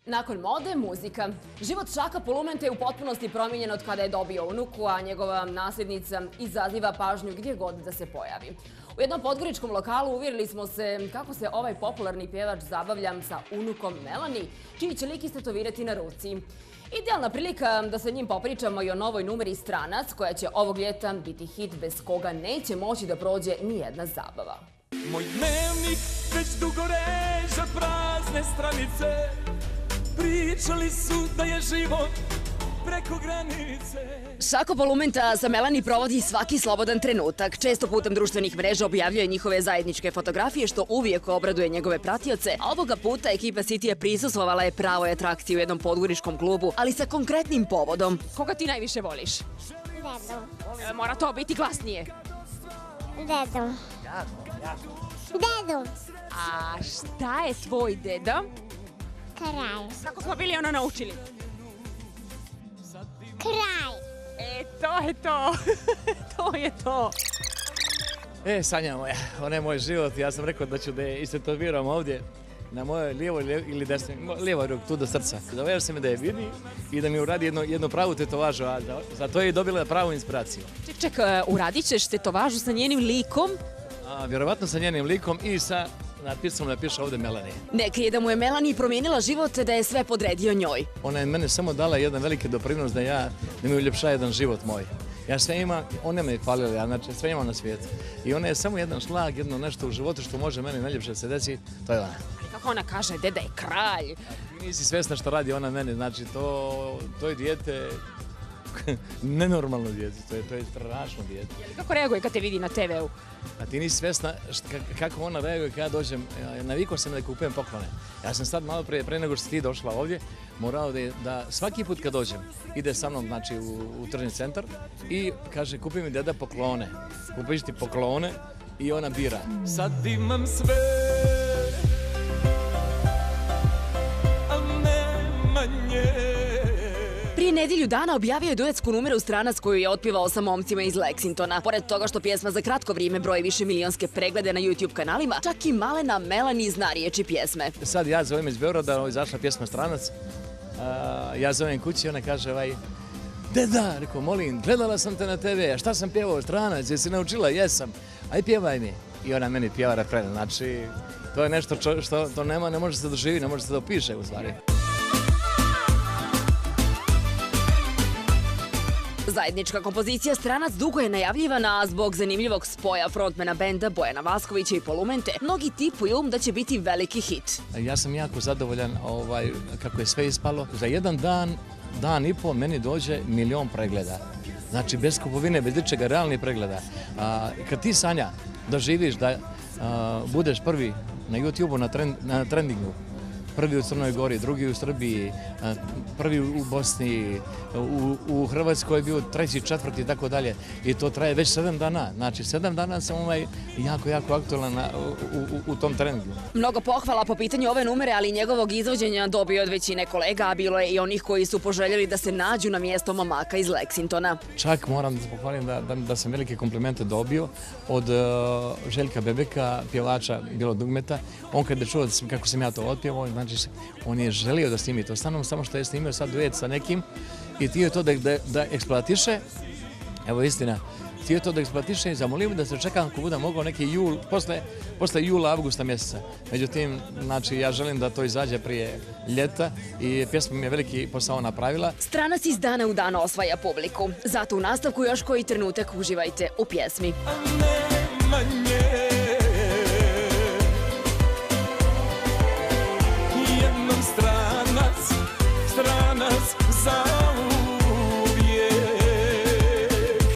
Nakon mode, muzika. Život Šaka Polumente je u potpunosti promijenjen od kada je dobio unuku, a njegova nasljednica izaziva pažnju gdje god da se pojavi. U jednom podgoričkom lokalu uvjerili smo se kako se ovaj popularni pjevač zabavlja sa unukom Melani, čiji će lik istetovirati na ruci. Idealna prilika da sa njim popričamo i o novoj numeri Stranac, koja će ovog ljeta biti hit bez koga neće moći da prođe nijedna zabava. Moj dnevnik već dugo reže prazne stranice. Pričali su da je život preko granice. Šako Polumenta sa Melani provodi svaki slobodan trenutak. Često putem društvenih mreža objavljuje njihove zajedničke fotografije, što uvijek obraduje njegove pratioce. A ovoga puta ekipa Citya prisustvovala je pravoj atrakciji u jednom podgoričkom klubu, ali sa konkretnim povodom. Koga ti najviše voliš? Dedu. Mora to biti glasnije. Dedu. Dedu. A šta je tvoj deda? Kraj. Kako smo bili ono naučili? Kraj. To je to. To je to. Sanja moja, ona je moj život. Ja sam rekao da ću da je istetoviram ovdje na mojoj lijevoj ili desnoj, lijevoj ruku, tu do srca. Zaveo sam me da je vidi i da mi uradi jednu pravu tetovažu, a za to je dobila pravu inspiraciju. Ček, uradit ćeš tetovažu sa njenim likom? Vjerovatno sa njenim likom i sa natpisom da piše ovdje Melanie. Neka je da mu je Melanie promijenila život, da je sve podredio njoj. Ona je mene samo dala jedan veliki doprinos da mi uljepša jedan život moj. Ja sve imam, ona me je hvalila, ja znači sve imam na svijetu. I ona je samo jedan šlag, jedno nešto u životu što može meni najljepše se desi, to je ona. Kako ona kaže, deda je kralj. Ti nisi svjesna što radi ona mene, znači to je dijete, nenormalno dijete, to je strašno dijete. Kako reaguje kad te vidi na TV-u? A ti nisi svjesna kako ona reaguje kada ja dođem, navikao sam da kupujem poklone. Ja sam sad malo pre nego što si ti došla ovdje, morao da svaki put kad dođem, ide sa mnom znači, u tržni centar i kaže kupi mi deda poklone. Kupiš ti poklone i ona bira. Sad imam sve, a ne manje. Prije nedjelju dana objavio je duetsku numeru Stranac koju je otpivao sa momcima iz Leksingtona. Pored toga što pjesma za kratko vrijeme broji više milionske preglede na YouTube kanalima, čak i malena Melanie zna riječi pjesme. Sad ja zovem iz Beograda, izašla pjesma Stranac, ja zovem kući i ona kaže deda, rekao, molim, gledala sam te na TV, a šta sam pjevao, Stranac, jesi naučila? Jesam, aj pjevaj mi. I ona meni pjeva refren, znači to je nešto što to nema, ne može se doživi, ne može se da opiše u stvari. Zajednička kompozicija Stranac dugo je najavljivana, a zbog zanimljivog spoja frontmana benda Bojana Vaskovića i Polumente, mnogi tipuju da će biti veliki hit. Ja sam jako zadovoljan kako je sve ispalo. Za jedan dan i pol meni dođe 1 milion pregleda. Znači bez kupovine, bez ničega, realnih pregleda. Kad ti, Sanja, doživiš da budeš prvi na YouTube-u na trendingu, prvi u Crnoj Gori, drugi u Srbiji, prvi u Bosni, u Hrvatskoj je bio 3., 4. i tako dalje. I to traje već 7 dana. Znači 7 dana sam jako aktualan u tom treningu. Mnogo pohvala po pitanju ove numere, ali i njegovog izvođenja dobio od većine kolega, a bilo je i onih koji su poželjeli da se nađu na mjesto momaka iz Leksingtona. Čak moram da se pohvalim da sam velike komplimente dobio od Željka Bebeka, pjevača Bilo dugmeta. On kad je čuo kako sam ja to otpjevao, znači on je želio da snimi to stanom, samo što je snimio sad duet sa nekim i htio je to da eksploatiše, evo istina, htio je to da eksploatiše i zamolio da se čekam ako bude mogao neki jul, posle jula, avgusta mjeseca. Međutim, znači ja želim da to izađe prije ljeta i pjesma mi je veliki posao napravila. Stranac iz dana u dan osvaja publiku, zato u nastavku još koji trenutak uživajte u pjesmi. A ne manje.